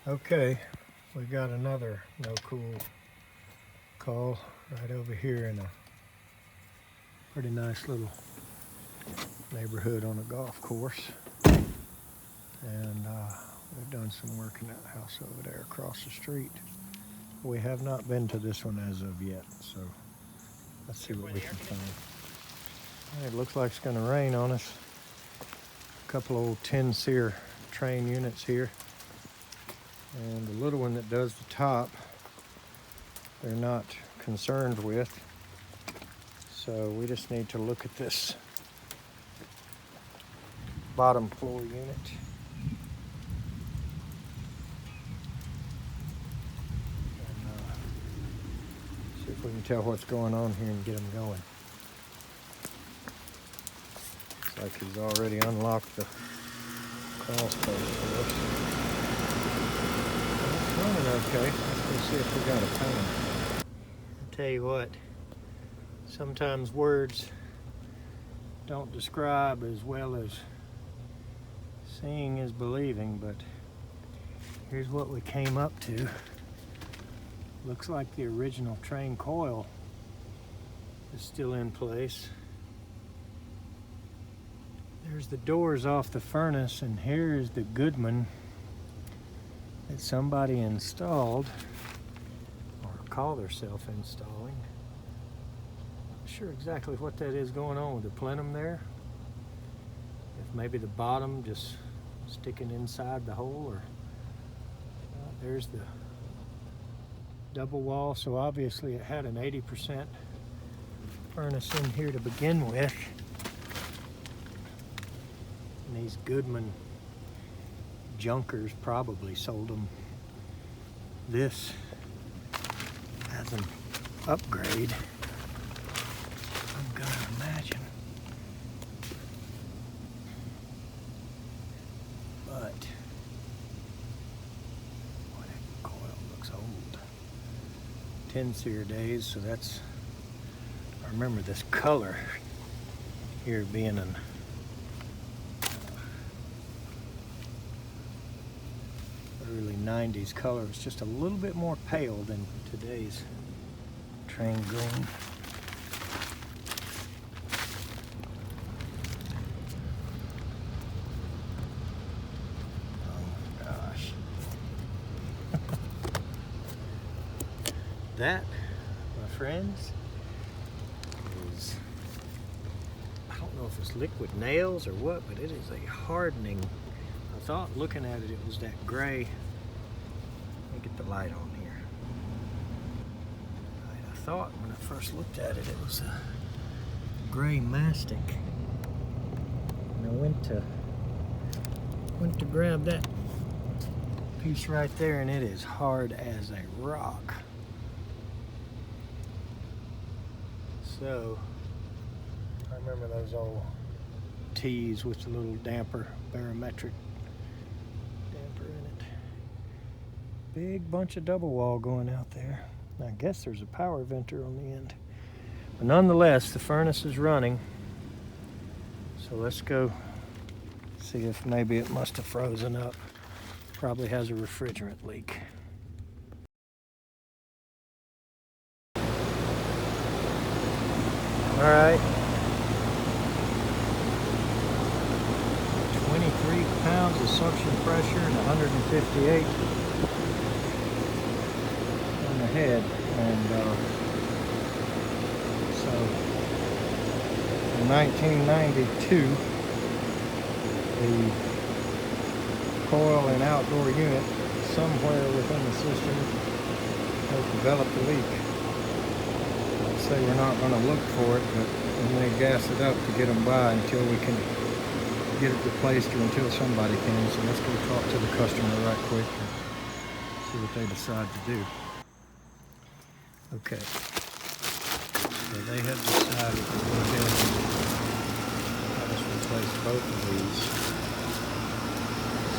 Okay, we got another no cool call right over here in a pretty nice little neighborhood on a golf course. And we've done some work in that house over there across the street. We have not been to this one as of yet, so let's see what we can find. It looks like it's going to rain on us. A couple old 10 seer Trane units here. And the little one that does the top, they're not concerned with. So we just need to look at this bottom floor unit. See if we can tell what's going on here and get them going. Looks like he's already unlocked the crawl space for us. It's running okay. Let's go see if we got a pan. I'll tell you what, sometimes words don't describe as well as seeing is believing, but here's what we came up to. Looks like the original Trane coil is still in place. There's the doors off the furnace, and here's the Goodman that somebody installed, or called herself installing. Not sure exactly what that is going on with the plenum there. If maybe the bottom just sticking inside the hole, or there's the double wall. So obviously it had an 80% furnace in here to begin with. And these Goodman junkers probably sold them this as an upgrade, I'm gonna imagine. But boy, that coil looks old. 10 seer days, so that's, I remember this color here being an early 90s color. It's just a little bit more pale than today's Trane green. Oh gosh. That, my friends, is, I don't know if it's liquid nails or what, but it is a hardening. I thought looking at it, it was that gray. Let me get the light on here. I thought when I first looked at it, it was a gray mastic. And I went to grab that piece right there, and it is hard as a rock. So I remember those old tees with the little damper, barometric damper in it. Big bunch of double wall going out there. I guess there's a power venter on the end. But nonetheless, the furnace is running. So let's go see if maybe it must have frozen up. Probably has a refrigerant leak. All right. 23 pounds of suction pressure and 158 on the head. And so in 1992, the coil and outdoor unit somewhere within the system has developed a leak. I'd say we're not going to look for it, but we may gas it up to get them by until we can get it replaced, or until somebody can. So let's go talk to the customer right quick and see what they decide to do. Okay, so they have decided to go ahead and let us replace both of these.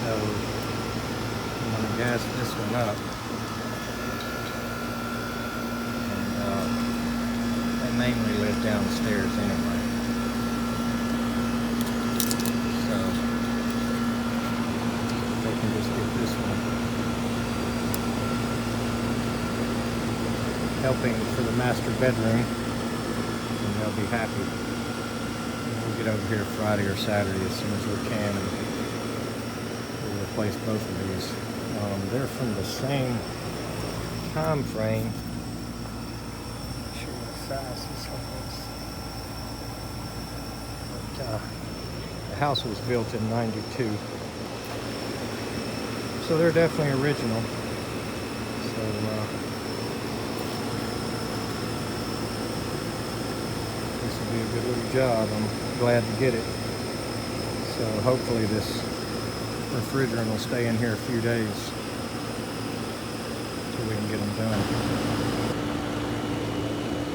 So I'm going to gas this one up. And they mainly live downstairs anyway. So they can just get this one helping for the master bedroom, and they'll be happy. And we'll get over here Friday or Saturday as soon as we can, and we'll replace both of these. They're from the same time frame. Not sure what size this one is. But the house was built in '92. So they're definitely original. So this will be a good little job. I'm glad to get it. So hopefully this refrigerant will stay in here a few days so we can get them done.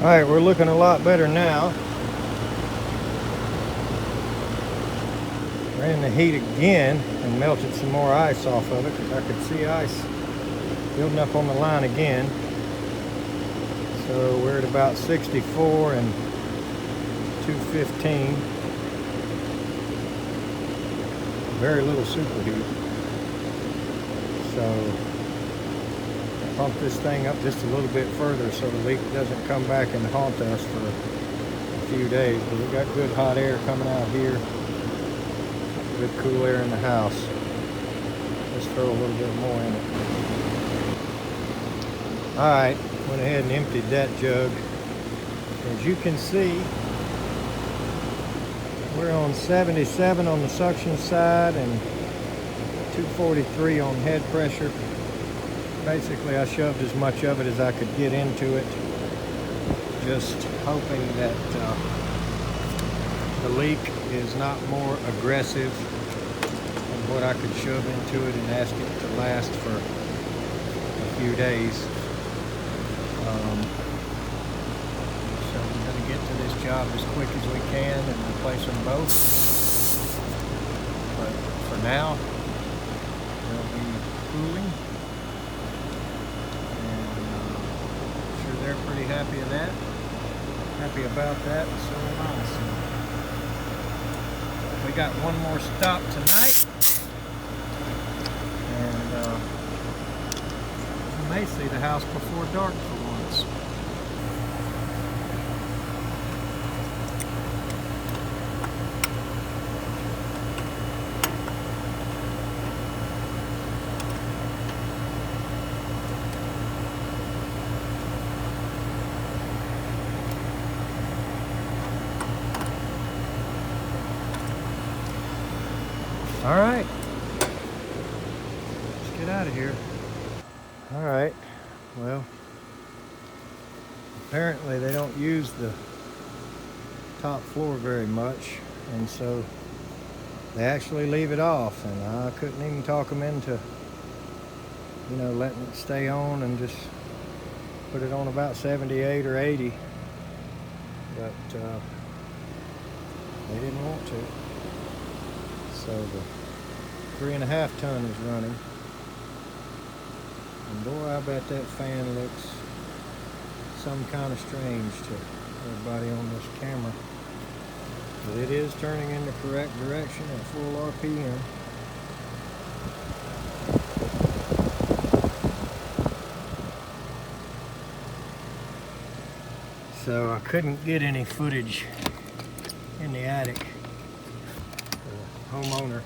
All right, we're looking a lot better now. Ran the heat again and melted some more ice off of it because I could see ice building up on the line again. So we're at about 64 and 215. Very little superheat. So pump this thing up just a little bit further so the leak doesn't come back and haunt us for a few days. But we got good hot air coming out here. Good cool air in the house. Let's throw a little bit more in it. Alright, went ahead and emptied that jug. As you can see, we're on 77 on the suction side and 243 on head pressure. Basically, I shoved as much of it as I could get into it, just hoping that the leak is not more aggressive than what I could shove into it and ask it to last for a few days. So we're going to get to this job as quick as we can and replace them both. But for now, they'll be cooling. And I'm sure they're pretty happy of that. Happy about that, and so am I. So we got one more stop tonight, and we may see the house before dark for once. All right, let's get out of here. All right, well, apparently they don't use the top floor very much, and so they actually leave it off, and I couldn't even talk them into, you know, letting it stay on and just put it on about 78 or 80, but they didn't want to. So the 3.5 ton is running. And boy, I bet that fan looks some kind of strange to everybody on this camera. But it is turning in the correct direction at full RPM. So I couldn't get any footage in the attic. Homeowner.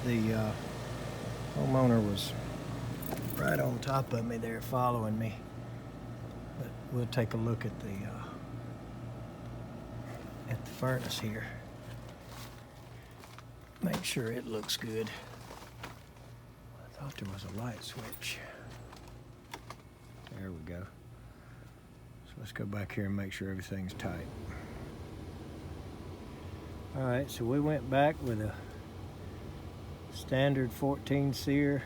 The homeowner was right on top of me there following me. But we'll take a look at the furnace here. Make sure it looks good. I thought there was a light switch. There we go. So let's go back here and make sure everything's tight. Alright, so we went back with a standard 14 SEER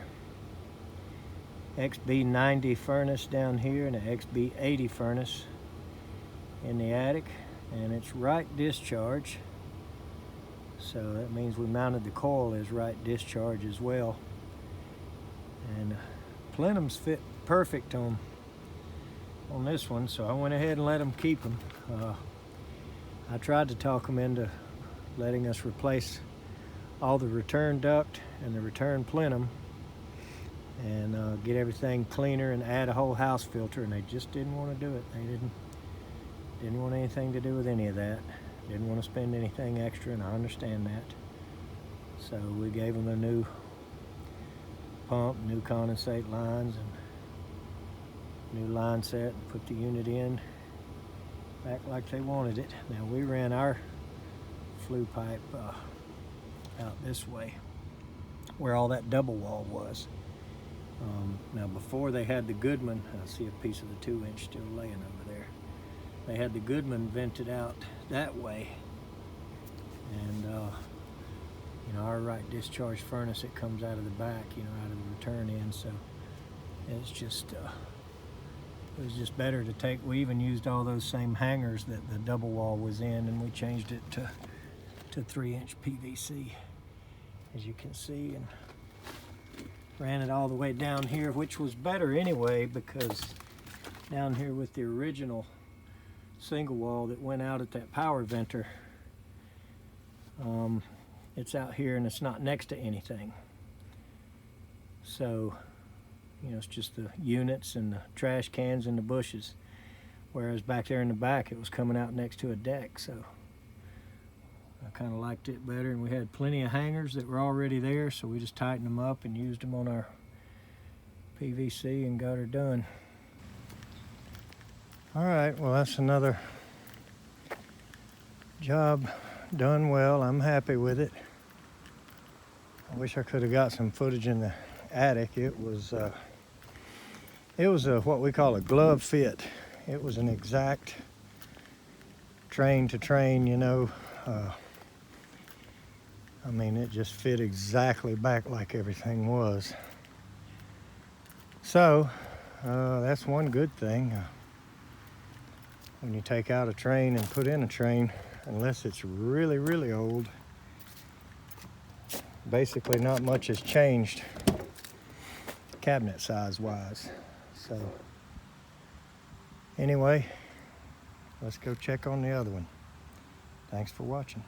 XB90 furnace down here and an XB80 furnace in the attic, and it's right discharge, so that means we mounted the coil as right discharge as well, and plenums fit perfect on this one, so I went ahead and let them keep them. I tried to talk them into letting us replace all the return duct and the return plenum, and get everything cleaner and add a whole house filter, and they just didn't want to do it. They didn't want anything to do with any of that. Didn't want to spend anything extra, and I understand that. So we gave them a new pump, new condensate lines, and new line set, and put the unit in back like they wanted it. Now we ran our flue pipe out this way where all that double wall was. Now before they had the Goodman, I see a piece of the 2-inch still laying over there. They had the Goodman vented out that way, and you know, our right discharge furnace, it comes out of the back, you know, out of the return end, so it's just it was just better to take. We even used all those same hangers that the double wall was in, and we changed it to 3-inch PVC, as you can see, and ran it all the way down here, which was better anyway, because down here with the original single wall that went out at that power venter, it's out here and it's not next to anything. So, you know, it's just the units and the trash cans and the bushes. Whereas back there in the back, it was coming out next to a deck. So I kind of liked it better, and we had plenty of hangers that were already there, so we just tightened them up and used them on our PVC and got her done. All right, well, that's another job done well. I'm happy with it. I wish I could have got some footage in the attic. It was a what we call a glove fit. It was an exact Trane to Trane, you know. I mean, it just fit exactly back like everything was. So that's one good thing. When you take out a Trane and put in a Trane, unless it's really, really old, basically not much has changed cabinet size wise. So anyway, let's go check on the other one. Thanks for watching.